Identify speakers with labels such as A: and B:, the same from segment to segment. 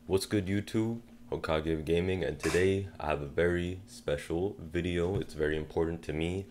A: What's good, YouTube? Hokage Gaming, and today I have a very special video. It's very important to me.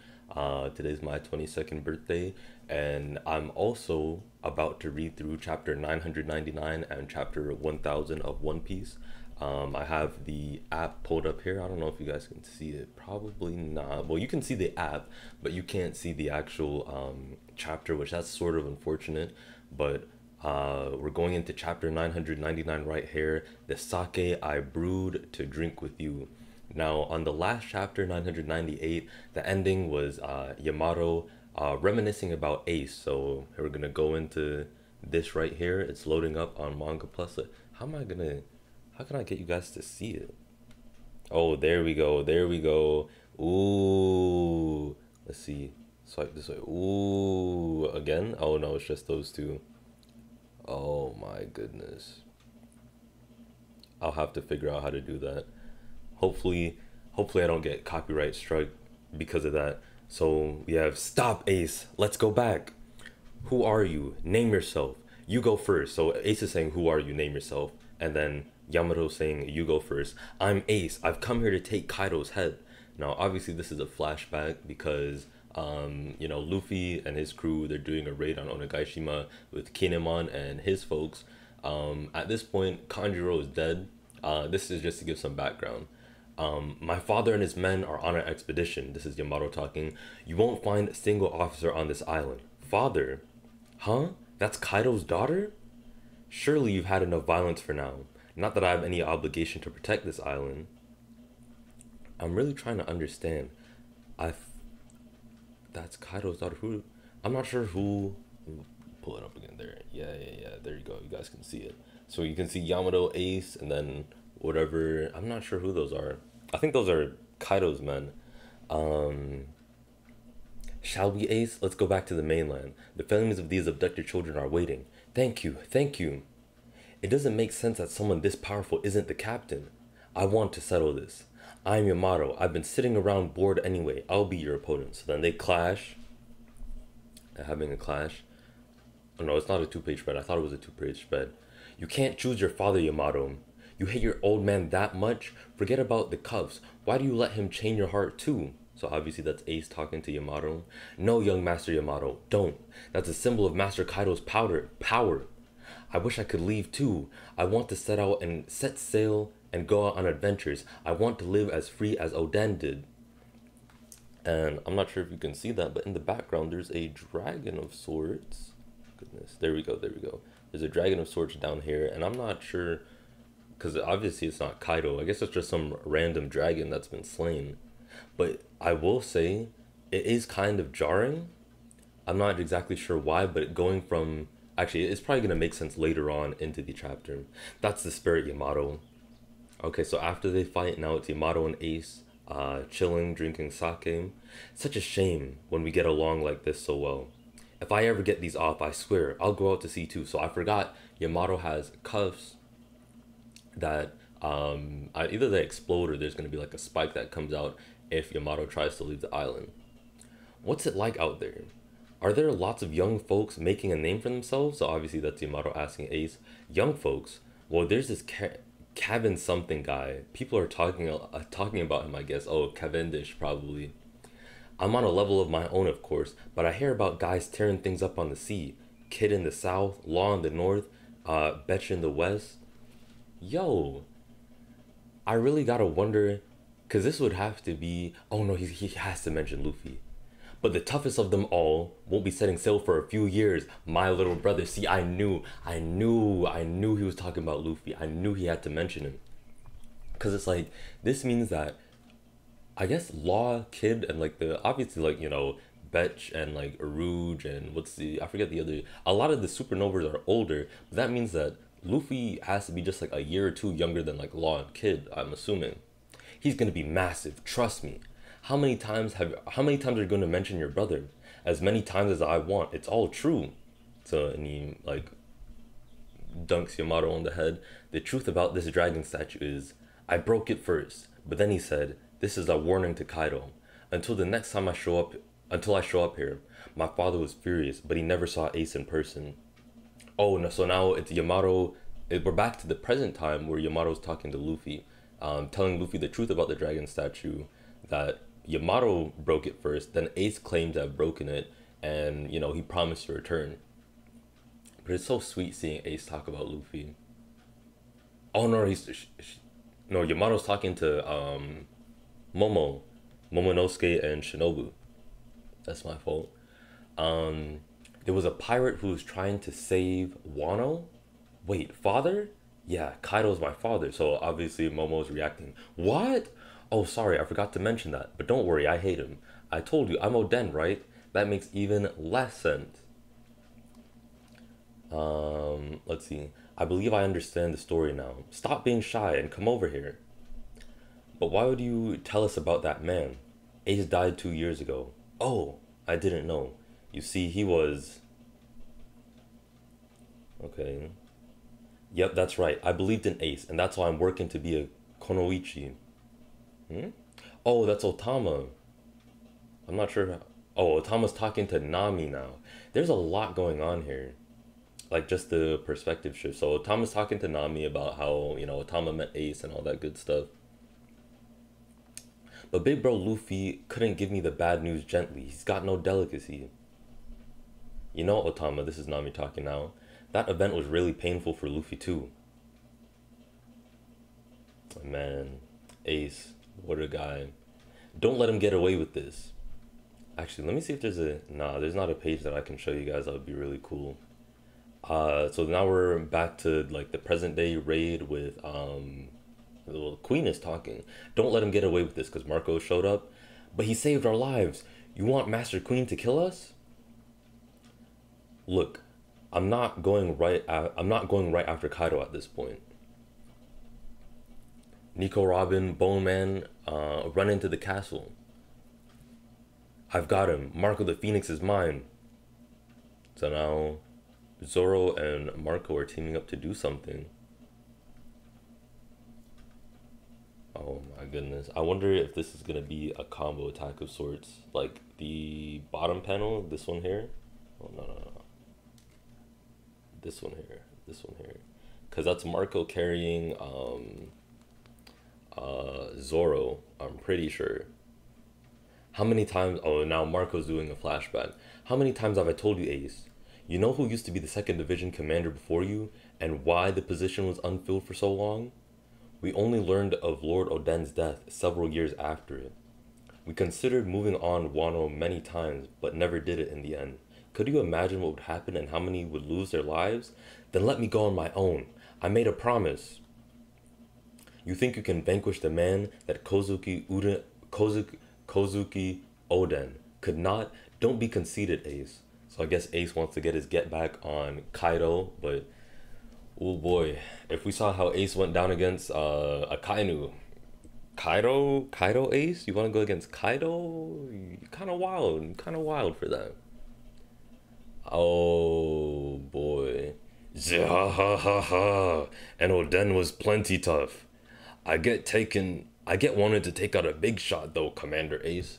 A: Today's my 22nd birthday, and I'm also about to read through chapter 999 and chapter 1000 of One Piece. I have the app pulled up here. I don't know if you guys can see it. Probably not. Well, you can see the app, but you can't see the actual chapter, which that's sort of unfortunate. But we're going into chapter 999 right here. The sake I brewed to drink with you. Now, on the last chapter, 998, the ending was Yamato reminiscing about Ace. So we're gonna go into this right here. It's loading up on Manga Plus. How can I get you guys to see it? Oh, there we go. There we go. Ooh. Let's see. Swipe this way. Ooh. Again? Oh no, it's just those two. Oh my goodness. I'll have to figure out how to do that. Hopefully, hopefully I don't get copyright strike because of that. So we have stop Ace. Let's go back. Who are you? Name yourself. You go first. So Ace is saying, who are you? Name yourself. And then Yamato saying, you go first. I'm Ace. I've come here to take Kaido's head. Now, obviously, this is a flashback because, you know, Luffy and his crew, they're doing a raid on Onigashima with Kinemon and his folks. At this point, Kanjuro is dead. This is just to give some background. My father and his men are on an expedition. This is Yamato talking. You won't find a single officer on this island. Father? Huh? That's Kaido's daughter? Surely you've had enough violence for now. Not that I have any obligation to protect this island. I'm really trying to understand. That's Kaido's daughter. Who? I'm not sure who. Pull it up again there. Yeah. There you go. You guys can see it. So you can see Yamato, Ace, and then whatever. I'm not sure who those are. I think those are Kaido's men. Shall we, Ace? Let's go back to the mainland. The families of these abducted children are waiting. Thank you. Thank you. It doesn't make sense that someone this powerful isn't the captain. I want to settle this. I'm Yamato. I've been sitting around bored anyway. I'll be your opponent. So then they clash. They're having a clash. Oh no, it's not a two-page spread. I thought it was a two-page spread. You can't choose your father, Yamato. You hate your old man that much? Forget about the cuffs. Why do you let him chain your heart too? So obviously that's Ace talking to Yamato. No, young Master Yamato, don't. That's a symbol of Master Kaido's power. I wish I could leave too. I want to set out and set sail and go out on adventures. I want to live as free as Oden did. And I'm not sure if you can see that, but in the background there's a dragon of sorts. Goodness, there we go. There's a dragon of sorts down here, and I'm not sure, because obviously it's not Kaido. I guess it's just some random dragon that's been slain. But I will say, it is kind of jarring. I'm not exactly sure why, but going from... Actually, it's probably going to make sense later on into the chapter. That's the spirit, Yamato. Okay, so after they fight, now it's Yamato and Ace, chilling, drinking sake. Such a shame when we get along like this so well. If I ever get these off, I swear, I'll go out to sea too. So I forgot Yamato has cuffs that either they explode or there's going to be like a spike that comes out if Yamato tries to leave the island. What's it like out there? Are there lots of young folks making a name for themselves? So obviously that's Yamato asking Ace. Young folks? Well, there's this Kevin something guy. People are talking about him, I guess. Oh, Cavendish, probably. I'm on a level of my own, of course, but I hear about guys tearing things up on the sea. Kid in the south, Law in the north, Betch in the west. Yo, I really gotta wonder, because this would have to be... Oh no, he has to mention Luffy. But the toughest of them all won't be setting sail for a few years. My little brother. See, I knew he was talking about Luffy. I knew he had to mention him. Because it's like, this means that, I guess Law, Kid, and like obviously like, you know, Betch and like Rouge and I forget the other. A lot of the supernovas are older. But that means that Luffy has to be just like a year or two younger than like Law and Kid, I'm assuming. He's going to be massive. Trust me. How many times are you going to mention your brother? As many times as I want. It's all true. So, and he like dunks Yamato on the head. The truth about this dragon statue is, I broke it first. But then he said, this is a warning to Kaido. Until I show up here. My father was furious, but he never saw Ace in person. Oh, no, so now it's Yamato we're back to the present time where Yamato's talking to Luffy, telling Luffy the truth about the dragon statue, that Yamato broke it first, then Ace claimed to have broken it, and you know he promised to return. But it's so sweet seeing Ace talk about Luffy. Oh no, no, Yamato's talking to Momonosuke and Shinobu. That's my fault. There was a pirate who was trying to save Wano. Wait, father? Yeah, Kaido's my father, so obviously Momo's reacting. What? Oh, sorry, I forgot to mention that. But don't worry, I hate him. I told you, I'm Oden, right? That makes even less sense. Let's see. I believe I understand the story now. Stop being shy and come over here. But why would you tell us about that man? Ace died 2 years ago. Oh, I didn't know. You see, he was... Okay. Yep, that's right. I believed in Ace, and that's why I'm working to be a Konoichi. Hmm? Oh, that's Otama. I'm not sure. Oh, Otama's talking to Nami now. There's a lot going on here. Like, just the perspective shift. So, Otama's talking to Nami about how, you know, Otama met Ace and all that good stuff. But big bro Luffy couldn't give me the bad news gently. He's got no delicacy. You know, Otama, this is Nami talking now. That event was really painful for Luffy too. Man, Ace, what a guy. Don't let him get away with this. Actually, let me see if there's a... Nah, there's not a page that I can show you guys. That would be really cool. So now we're back to like the present day raid with the Queen is talking. Don't let him get away with this because Marco showed up. But he saved our lives. You want Master Queen to kill us? Look, I'm not going right after Kaido at this point. Nico Robin, Bone Man, run into the castle. I've got him. Marco the Phoenix is mine. So now Zoro and Marco are teaming up to do something. Oh my goodness. I wonder if this is going to be a combo attack of sorts. Like the bottom panel, this one here. Oh, no. This one here. Because that's Marco carrying Zoro, I'm pretty sure. How many times... Oh, now Marco's doing a flashback. How many times have I told you, Ace? You know who used to be the 2nd Division commander before you, and why the position was unfilled for so long? We only learned of Lord Oden's death several years after it. We considered moving on Wano many times, but never did it in the end. Could you imagine what would happen and how many would lose their lives? Then let me go on my own. I made a promise. You think you can vanquish the man that Kozuki Oden could not? Don't be conceited, Ace. So I guess Ace wants to get his get back on Kaido, but oh boy, if we saw how Ace went down against Akainu. Kaido Ace? You want to go against Kaido? Kind of wild for that. Oh boy. Zahahaha. And Oden was plenty tough. I get wanted to take out a big shot though, Commander Ace.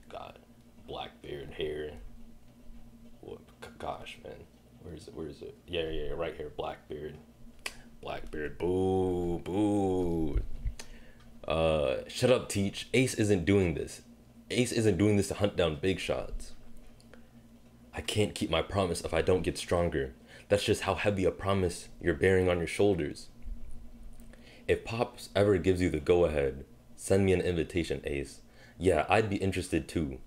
A: God, Blackbeard here. Gosh, man. Where is it? Yeah, right here. Blackbeard. Boo. Shut up, Teach. Ace isn't doing this. Ace isn't doing this to hunt down big shots. I can't keep my promise if I don't get stronger. That's just how heavy a promise you're bearing on your shoulders. If Pops ever gives you the go-ahead, send me an invitation, Ace. Yeah, I'd be interested too.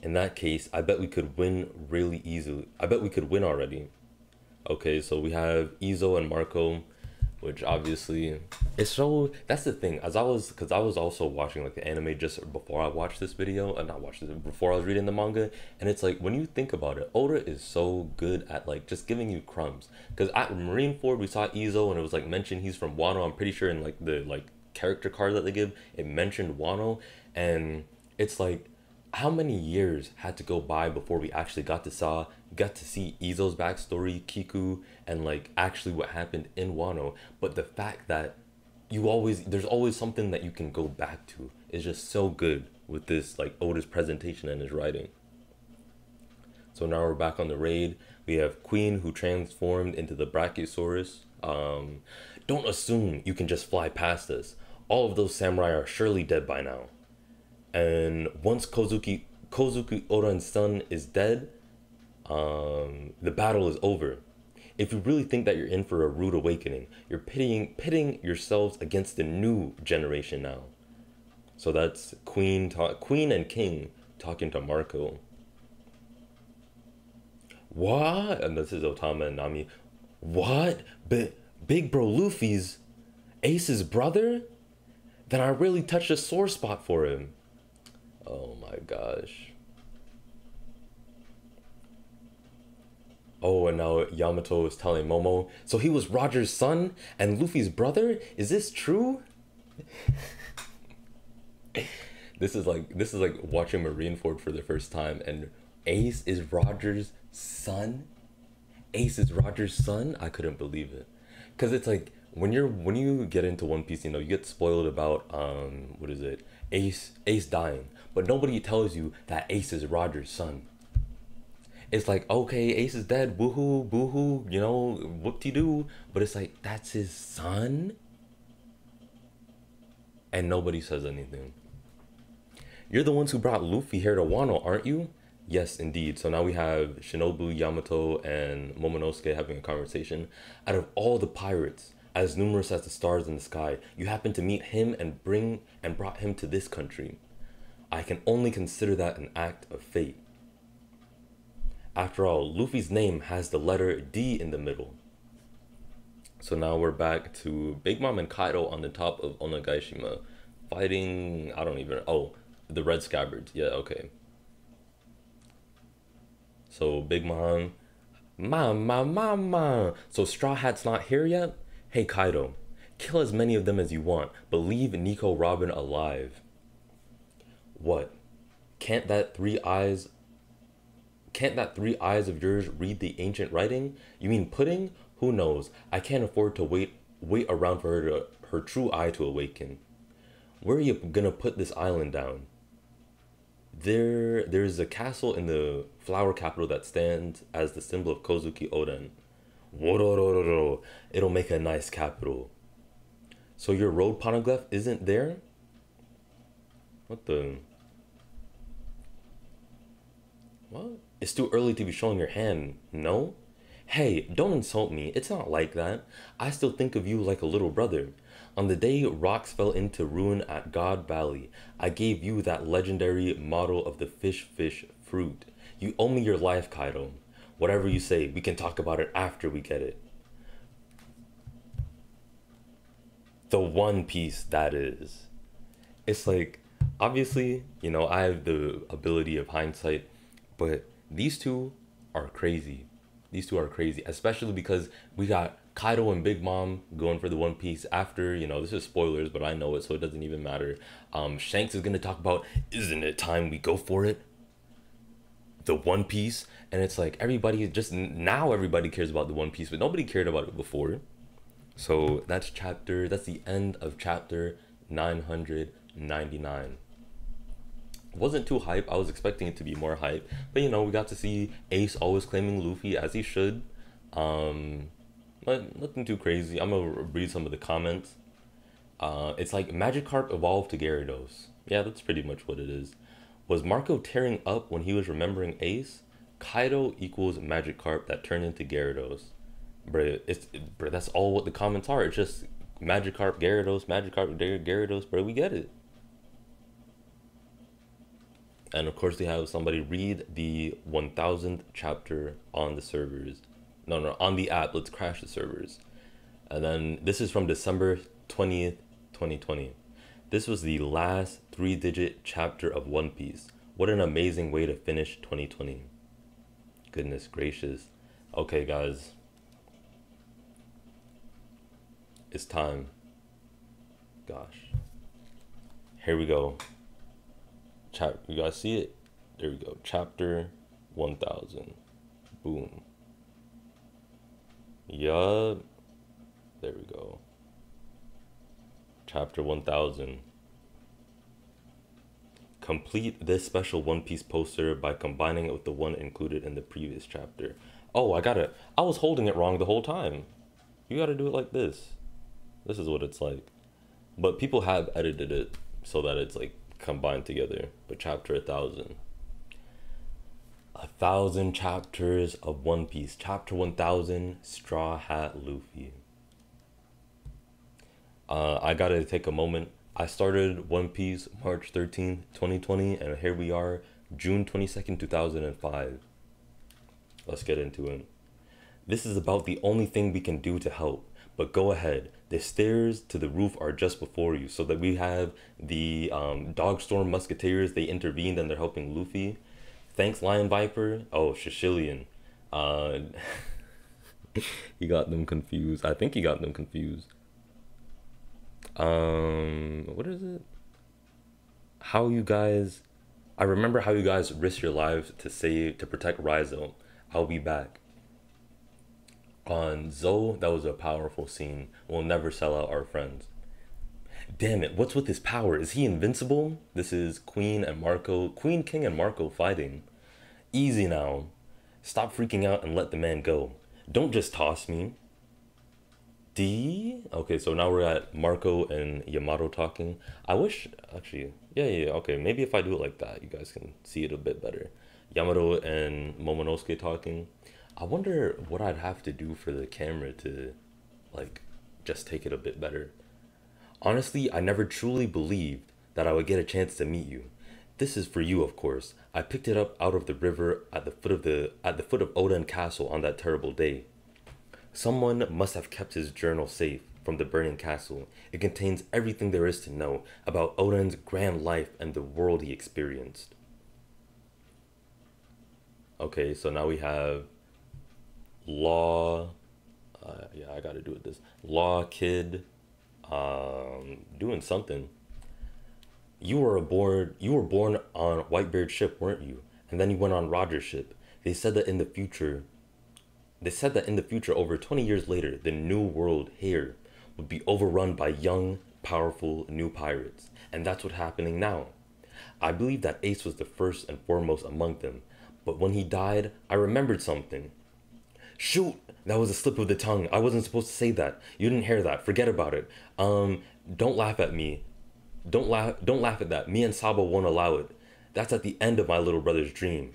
A: In that case, I bet we could win really easily. I bet we could win already. Okay, so we have Izo and Marco, which obviously it's so... That's the thing. Because I was also watching like the anime just before I watched this video, before I was reading the manga, and it's like when you think about it, Oda is so good at like just giving you crumbs. Because at Marineford we saw Izo and it was like mentioned he's from Wano. I'm pretty sure in like the character card that they give, it mentioned Wano, and it's like, how many years had to go by before we actually got to see Izo's backstory, Kiku, and like actually what happened in Wano? But the fact that there's always something that you can go back to is just so good with this like Oda's presentation and his writing. So now we're back on the raid. We have Queen, who transformed into the Brachiosaurus. Don't assume you can just fly past us. All of those samurai are surely dead by now. And once Kozuki Oran's son is dead, the battle is over. If you really think that you're in for a rude awakening, you're pitting yourselves against the new generation now. So that's Queen and King talking to Marco. What? And this is Otama and Nami. What? Big bro Luffy's Ace's brother? Then I really touched a sore spot for him. Oh my gosh. Oh, and now Yamato is telling Momo, so he was Roger's son and Luffy's brother? Is this true? This is like watching Marineford for the first time, and Ace is Roger's son. Ace is Roger's son. I couldn't believe it, cause it's like when you get into One Piece, you know, you get spoiled about what is it? Ace dying, but nobody tells you that Ace is Roger's son. It's like, okay, Ace is dead, woohoo, boohoo, you know, whoop-de-doo. But it's like, that's his son? And nobody says anything. You're the ones who brought Luffy here to Wano, aren't you? Yes, indeed. So now we have Shinobu, Yamato, and Momonosuke having a conversation. Out of all the pirates, as numerous as the stars in the sky, you happen to meet him and brought him to this country. I can only consider that an act of fate. After all, Luffy's name has the letter D in the middle. So now we're back to Big Mom and Kaido on the top of Onagaishima, fighting, the Red Scabbards. Yeah, okay. So Big Mom, Mama, so Straw Hat's not here yet? Hey Kaido, kill as many of them as you want, but leave Nico Robin alive. What? Can't that three eyes of yours read the ancient writing? You mean pudding? Who knows? I can't afford to wait around for her true eye to awaken. Where are you gonna put this island down? There's a castle in the flower capital that stands as the symbol of Kozuki Oden. Worororo. It'll make a nice capital. So your road poneglyph isn't there? What the? What? It's too early to be showing your hand, no? Hey, don't insult me. It's not like that. I still think of you like a little brother. On the day rocks fell into ruin at God Valley, I gave you that legendary model of the fish fruit. You owe me your life, Kaido. Whatever you say, we can talk about it after we get it. The One Piece, that is. It's like, obviously, you know, I have the ability of hindsight, but these two are crazy. These two are crazy, especially because we got Kaido and Big Mom going for the One Piece after, you know, this is spoilers, but I know it, so it doesn't even matter. Shanks is going to talk about, isn't it time we go for it? The One Piece. And it's like, everybody cares about the One Piece, but nobody cared about it before. So that's the end of chapter 999. Wasn't too hype. I was expecting it to be more hype, but you know, we got to see Ace always claiming Luffy, as he should. But nothing too crazy. I'm gonna read some of the comments. It's like Magikarp evolved to Gyarados. Yeah, that's pretty much what it is. Was Marco tearing up when he was remembering Ace? Kaido equals Magikarp that turned into Gyarados. Bro, that's all what the comments are. It's just Magikarp, Gyarados, Gyarados, bro. We get it. And of course, they have somebody read the 1000th chapter on the servers. No, on the app. Let's crash the servers. And then this is from December 20th, 2020. This was the last 3-digit chapter of One Piece. What an amazing way to finish 2020. Goodness gracious. Okay, guys. It's time. Gosh. Here we go. You guys see it? There we go. Chapter 1000. Boom. Yup. There we go. Chapter 1000. Complete this special One Piece poster by combining it with the one included in the previous chapter. Oh, I got it. I was holding it wrong the whole time. You gotta do it like this. This is what it's like. But people have edited it so that it's like combined together. But chapter 1,000. 1,000 chapters of One Piece. Chapter 1,000, Straw Hat Luffy. I gotta take a moment. I started One Piece March 13th, 2020, and here we are, June 22nd, 2005. Let's get into it. This is about the only thing we can do to help. But go ahead. The stairs to the roof are just before you. So that we have the Dogstorm Musketeers. They intervened and they're helping Luffy. Thanks, Lion Viper. Oh, Shishilian. He got them confused. I think he got them confused. What is it? How you guys... I remember how you guys risked your lives to protect Raizo. I'll be back. On Zoe, that was a powerful scene. We'll never sell out our friends. Damn it, what's with his power? Is he invincible? This is Queen, King and Marco fighting. Easy now. Stop freaking out and let the man go. Don't just toss me. D? Okay, so now we're at Marco and Yamato talking. I wish, actually, yeah, okay, maybe if I do it like that, you guys can see it a bit better. Yamato and Momonosuke talking. I wonder what I'd have to do for the camera to, like, just take it a bit better. Honestly, I never truly believed that I would get a chance to meet you. This is for you, of course. I picked it up out of the river at the foot of Oden Castle on that terrible day. Someone must have kept his journal safe from the burning castle. It contains everything there is to know about Oden's grand life and the world he experienced. Okay, so now we have Law, yeah, I gotta do it this. Law Kid, doing something. You were born on Whitebeard's ship, weren't you? And then you went on Roger's ship. They said that in the future, over 20 years later, the new world here would be overrun by young, powerful new pirates. And that's what's happening now. I believe that Ace was the first and foremost among them. But when he died, I remembered something. Shoot, that was a slip of the tongue. I wasn't supposed to say that. You didn't hear that. Forget about it. Don't laugh at me. Don't laugh at that. Me and Sabo won't allow it. That's at the end of my little brother's dream.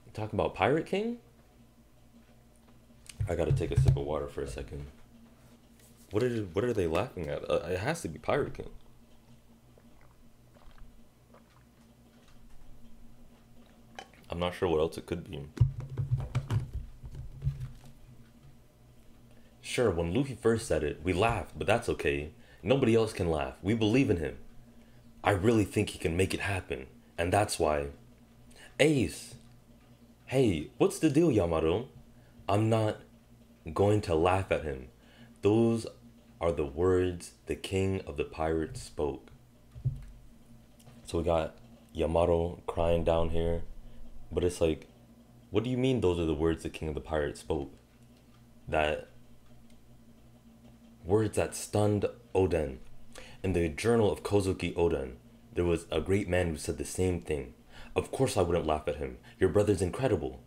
A: You talking about Pirate King? I gotta take a sip of water for a second. What are they laughing at? It has to be Pirate King. I'm not sure what else it could be. Sure, when Luffy first said it, we laughed, but that's okay. Nobody else can laugh. We believe in him. I really think he can make it happen, and that's why. Ace! Hey, what's the deal, Yamato? I'm not going to laugh at him. Those are the words the king of the pirates spoke. So we got Yamato crying down here, but it's like, what do you mean those are the words the king of the pirates spoke? Words that stunned Oden. In the journal of Kozuki Oden, there was a great man who said the same thing. Of course I wouldn't laugh at him. Your brother's incredible.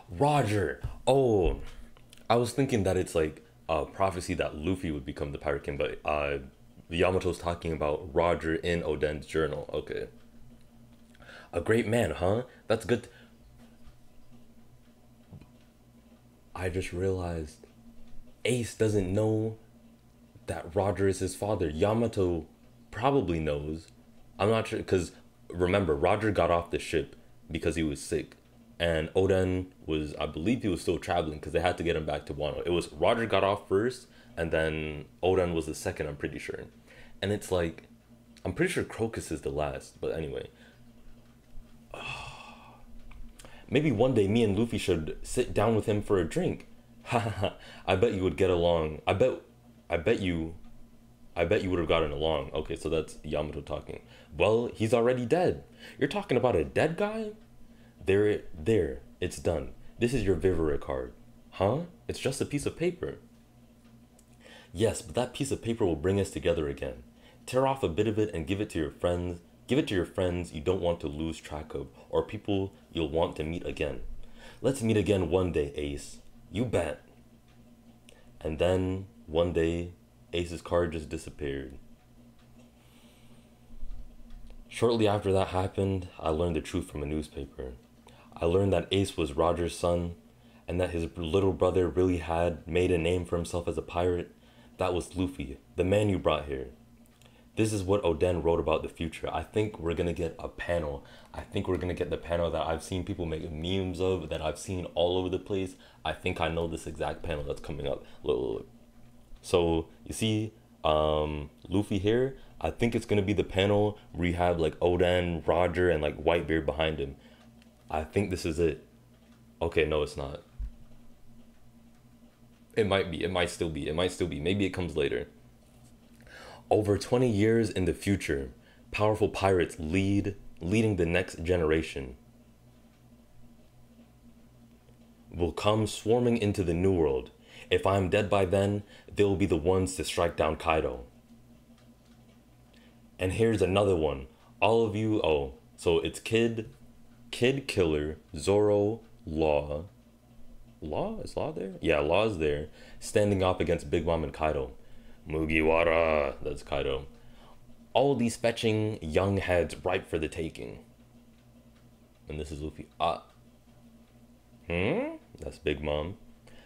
A: Roger! Oh, I was thinking that it's like a prophecy that Luffy would become the Pirate King, but Yamato's talking about Roger in Oden's journal. Okay. A great man, huh? That's good. I just realized Ace doesn't know that Roger is his father. Yamato probably knows. I'm not sure, because remember, Roger got off the ship because he was sick. And Oden was, I believe he was still traveling because they had to get him back to Wano. It was Roger got off first, and then Oden was the second, I'm pretty sure. And it's like, I'm pretty sure Crocus is the last, but anyway. Maybe one day me and Luffy should sit down with him for a drink. I bet you would get along. I bet you would have gotten along. Okay, so that's Yamato talking. Well, he's already dead. You're talking about a dead guy? There, it's done. This is your Vivere card. Huh? It's just a piece of paper. Yes, but that piece of paper will bring us together again. Tear off a bit of it and give it to your friends. Give it to your friends you don't want to lose track of, or people you'll want to meet again. Let's meet again one day, Ace. You bet. And then one day, Ace's card just disappeared. Shortly after that happened, I learned the truth from a newspaper. I learned that Ace was Roger's son, and that his little brother really had made a name for himself as a pirate. That was Luffy, the man you brought here. This is what Oden wrote about the future. I think we're gonna get a panel. I think we're gonna get the panel that I've seen people make memes of, that I've seen all over the place. I think I know this exact panel that's coming up. Look. So you see, Luffy here. I think it's gonna be the panel where you have like Oden, Roger, and like Whitebeard behind him. I think this is it. Okay, no, it's not. It might be. It might still be. It might still be. Maybe it comes later. Over 20 years in the future, powerful pirates leading the next generation will come swarming into the new world. If I'm dead by then, they'll be the ones to strike down Kaido. And here's another one. All of you, oh, so it's Kid Killer, Zoro, Law. Law? Is Law there? Yeah, Law is there, standing up against Big Mom and Kaido. Mugiwara, that's Kaido. All these fetching young heads ripe for the taking. And this is Luffy. That's Big Mom.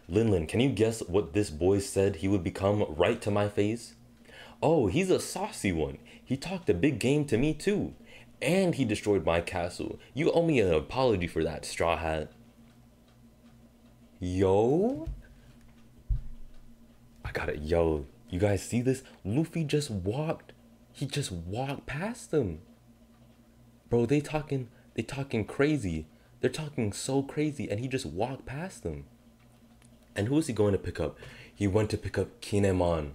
A: Linlin, can you guess what this boy said he would become right to my face? Oh, he's a saucy one. He talked a big game to me too. And he destroyed my castle. You owe me an apology for that, Straw Hat. Yo? I got it. Yo, you guys see this? Luffy just walked. He just walked past them. Bro, they talking crazy. They're talking so crazy, and he just walked past them. And who is he going to pick up? He went to pick up Kinemon.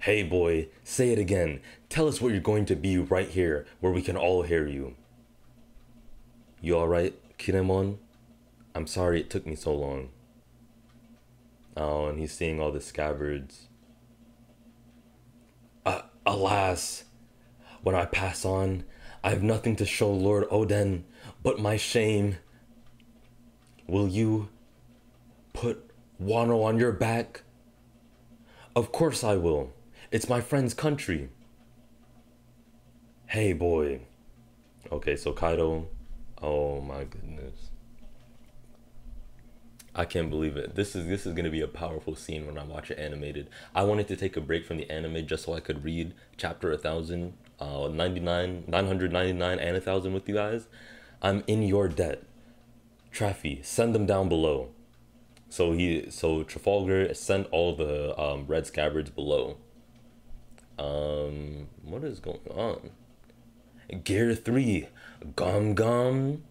A: Hey boy, say it again. Tell us what you're going to be right here, where we can all hear you. You alright, Kinemon? I'm sorry it took me so long. Oh, and he's seeing all the scabbards. Alas, when I pass on, I have nothing to show Lord Oden but my shame. Will you put Wano on your back? Of course I will. It's my friend's country. Hey boy. Okay, so Kaido. Oh my goodness. I can't believe it. This is gonna be a powerful scene when I watch it animated. I wanted to take a break from the anime just so I could read chapter 1000, 999 and 1000 with you guys. I'm in your debt. Traffy, send them down below. So Trafalgar sent all the red scabbards below. What is going on? Gear 3, Gum Gum.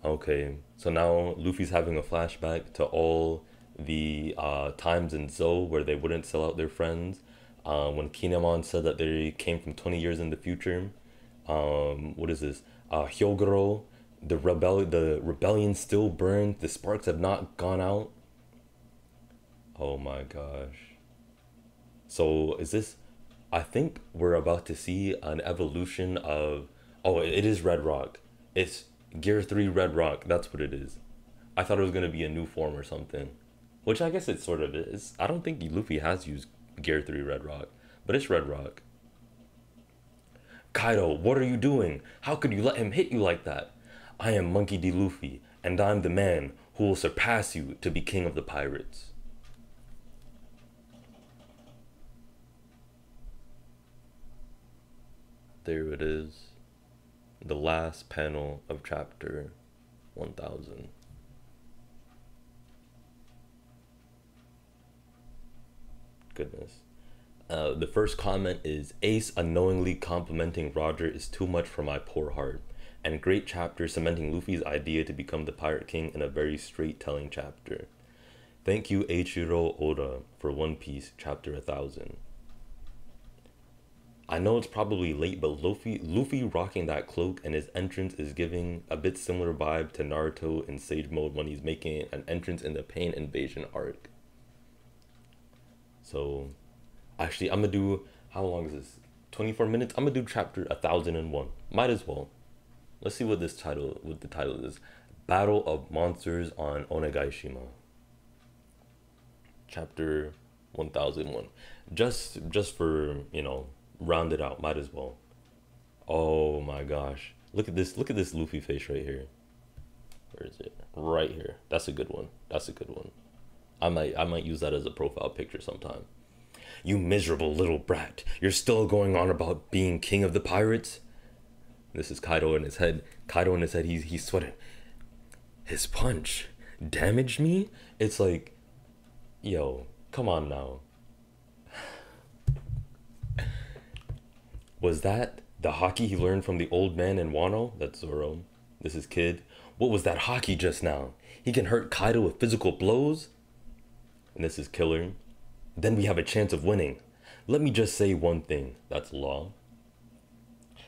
A: Okay, so now Luffy's having a flashback to all the times in Zou where they wouldn't sell out their friends. When Kinemon said that they came from 20 years in the future. What is this? Hyogoro, the rebellion still burns. The sparks have not gone out. Oh my gosh. So is this? I think we're about to see an evolution of. Oh, it is Red Rock. It's Gear 3 Red Rock. That's what it is. I thought it was gonna be a new form or something, which I guess it sort of is. I don't think Luffy has used Gear 3 Red Rock, but it's Red Rock. Kaido, what are you doing? How could you let him hit you like that? I am Monkey D. Luffy, and I'm the man who will surpass you to be king of the pirates. There it is. The last panel of chapter 1000. Goodness. The first comment is, Ace unknowingly complimenting Roger is too much for my poor heart. And great chapter cementing Luffy's idea to become the Pirate King in a very straight-telling chapter. Thank you Eiichiro Oda for One Piece chapter 1000. I know it's probably late, but Luffy rocking that cloak and his entrance is giving a bit similar vibe to Naruto in Sage Mode when he's making an entrance in the Pain Invasion arc. So, actually, I'm gonna do, how long is this? 24 minutes? I'm gonna do chapter 1001. Might as well. Let's see what the title is. Battle of Monsters on Onegaishima. Chapter 1001. Just for, round it out, might as well. Oh my gosh. Look at this Luffy face right here. Where is it? Right here. That's a good one. That's a good one. I might use that as a profile picture sometime. You miserable little brat. You're still going on about being king of the pirates? This is Kaido in his head. He's sweating. His punch damaged me? It's like, yo, come on now. Was that the hockey he learned from the old man in Wano? That's Zoro. This is Kid. What was that hockey just now? He can hurt Kaido with physical blows? And this is Killer. Then we have a chance of winning. Let me just say one thing. That's Law.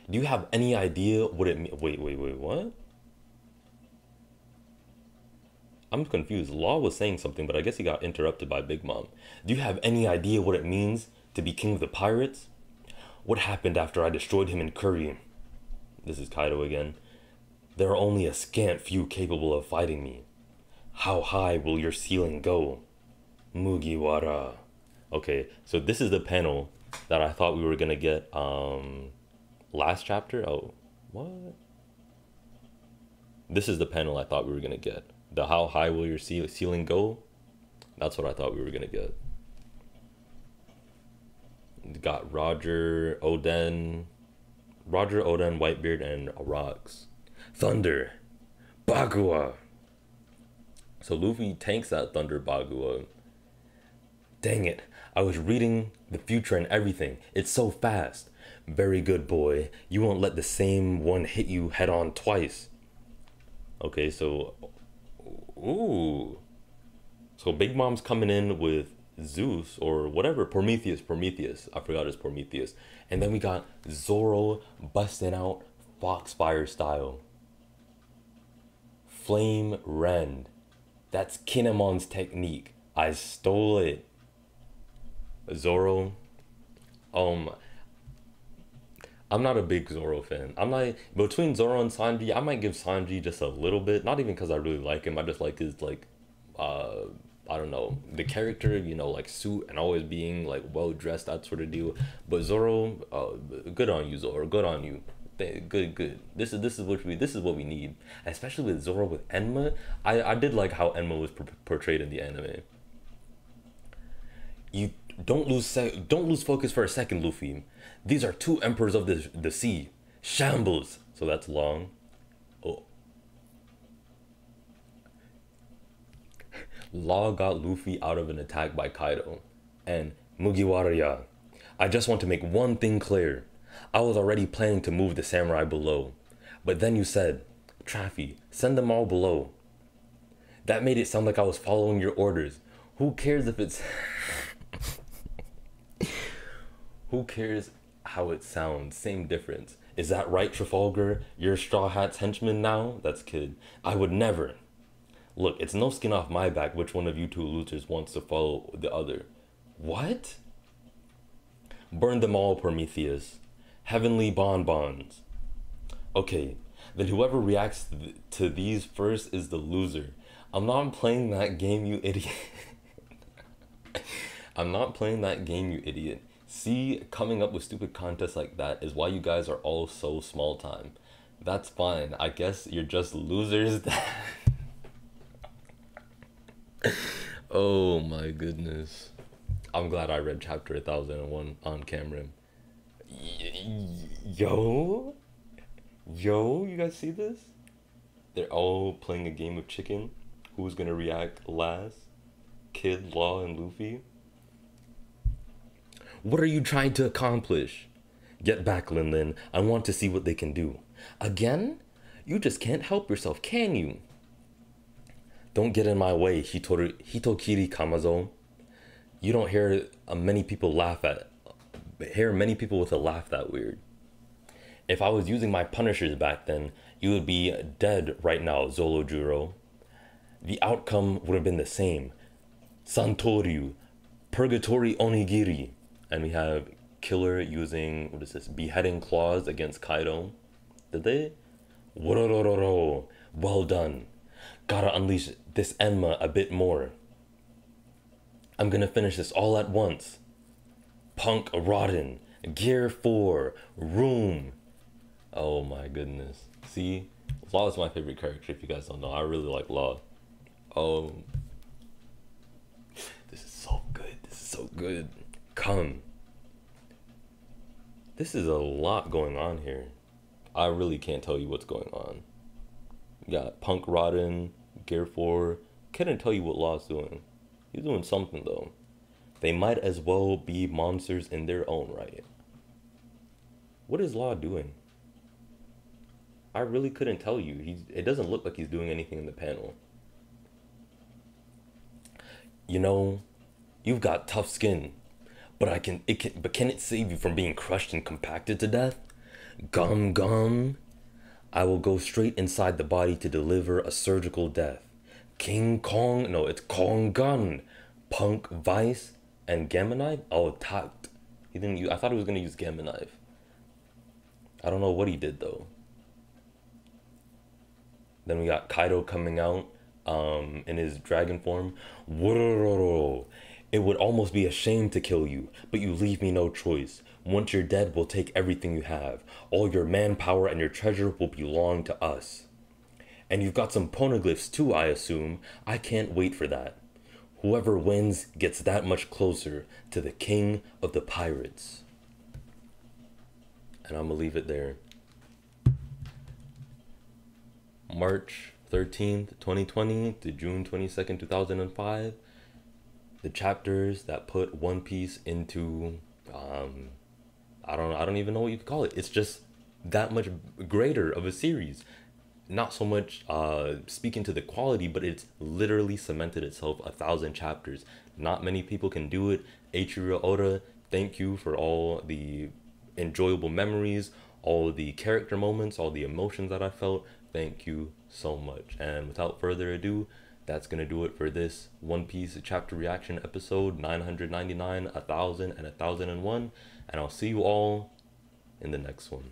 A: Do you have any idea what it means? Wait, what? I'm confused. Law was saying something, but I guess he got interrupted by Big Mom. Do you have any idea what it means to be king of the pirates? What happened after I destroyed him in Curry? This is Kaido again. There are only a scant few capable of fighting me. How high will your ceiling go? Mugiwara. Okay, so this is the panel that I thought we were gonna get last chapter. Oh, what? This is the panel I thought we were gonna get. The how high will your ceiling go? That's what I thought we were gonna get. Got Roger, Oden, Whitebeard, and Rocks. Thunder, Bagua. So Luffy tanks that Thunder Bagua. Dang it, I was reading the future and everything. It's so fast. Very good, boy. You won't let the same one hit you head on twice. Okay, so... Ooh. So Big Mom's coming in with Zeus or whatever. Prometheus. I forgot it's Prometheus. And then we got Zoro busting out Foxfire style. Flame Rend. That's Kinemon's technique. I stole it. Zoro. I'm not a big Zoro fan. I'm not between Zoro and Sanji. I might give Sanji just a little bit, not even because I really like him. I just like his I don't know, the character, like suit and always being like well dressed, that sort of deal. But Zoro, good on you, Zoro. Good on you. Good. This is what we need, especially with Zoro with Enma. I did like how Enma was portrayed in the anime. You don't lose focus for a second, Luffy. These are two emperors of the sea. Shambles. So that's Long. Oh. Law got Luffy out of an attack by Kaido. And Mugiwara, I just want to make one thing clear. I was already planning to move the samurai below. But then you said, Traffy, send them all below. That made it sound like I was following your orders. Who cares if it's... Who cares how it sounds? Same difference. Is that right, Trafalgar? You're Straw Hat's henchman now? That's Kid. I would never. Look, it's no skin off my back which one of you two losers wants to follow the other. What? Burn them all, Prometheus. Heavenly bonbons. Okay, then whoever reacts to these first is the loser. I'm not playing that game, you idiot. I'm not playing that game, you idiot. See, coming up with stupid contests like that is why you guys are all so small time. That's fine. I guess you're just losers. Oh my goodness. I'm glad I read chapter 1001 on camera. Yo, you guys see this? They're all playing a game of chicken. Who's gonna react last? Kid, Law, and Luffy. What are you trying to accomplish? Get back, Lin Lin. I want to see what they can do. Again? You just can't help yourself, can you? Don't get in my way, Hitokiri Kamazo. You don't hear many people with a laugh that weird. If I was using my punishers back then, you would be dead right now, Zolojuro. The outcome would have been the same. Santoryu, Purgatory Onigiri. And we have Killer using, what is this, beheading claws against Kaido. Did they? Worororo. Well done. Gotta unleash this Enma a bit more. I'm gonna finish this all at once. Punk rotten. Gear 4. Room. Oh my goodness. See? Law is my favorite character, if you guys don't know. I really like Law. Oh. This is so good. This is so good. Come. This is a lot going on here. I really can't tell you what's going on. You got Punk rotten. Gear 4. Couldn't tell you what Law's doing. He's doing something though. They might as well be monsters in their own right. What is Law doing? I really couldn't tell you. It doesn't look like he's doing anything in the panel. You know, you've got tough skin, but can it save you from being crushed and compacted to death? Gum gum. I will go straight inside the body to deliver a surgical death. King Kong, no, it's Kong Gun. Punk Vice and Gamma Knife. Oh, tact. He didn't use. I thought he was gonna use Gamma Knife. I don't know what he did though. Then we got Kaido coming out in his dragon form. It would almost be a shame to kill you, but you leave me no choice. Once you're dead, we'll take everything you have. All your manpower and your treasure will belong to us. And you've got some poneglyphs too, I assume. I can't wait for that. Whoever wins gets that much closer to the king of the pirates. And I'm gonna leave it there. March 13th, 2020 to June 22nd, 2005. The chapters that put One Piece into, I don't even know what you could call it. It's just that much greater of a series. Not so much speaking to the quality, but it's literally cemented itself 1,000 chapters. Not many people can do it. Eiichiro Oda, thank you for all the enjoyable memories, all the character moments, all the emotions that I felt. Thank you so much. And without further ado, that's gonna do it for this One Piece chapter reaction episode 999, 1000, and 1001. And I'll see you all in the next one.